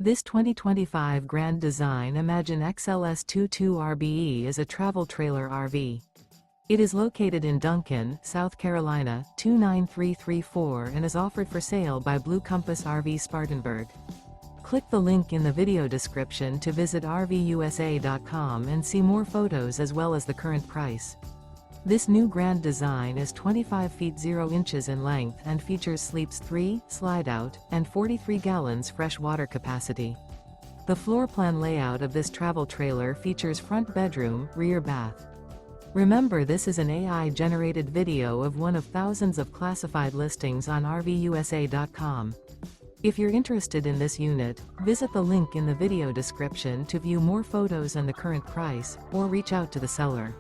This 2025 Grand Design Imagine XLS 22RBE is a travel trailer RV. It is located in Duncan, South Carolina, 29334 and is offered for sale by Blue Compass RV Spartanburg. Click the link in the video description to visit RVUSA.com and see more photos as well as the current price. This new Grand Design is 25 feet 0 inches in length and features sleeps 3, Slideout, and 43 gallons fresh water capacity. The floor plan layout of this travel trailer features front bedroom, rear bath. Remember, this is an AI-generated video of one of thousands of classified listings on RVUSA.com. If you're interested in this unit, visit the link in the video description to view more photos and the current price, or reach out to the seller.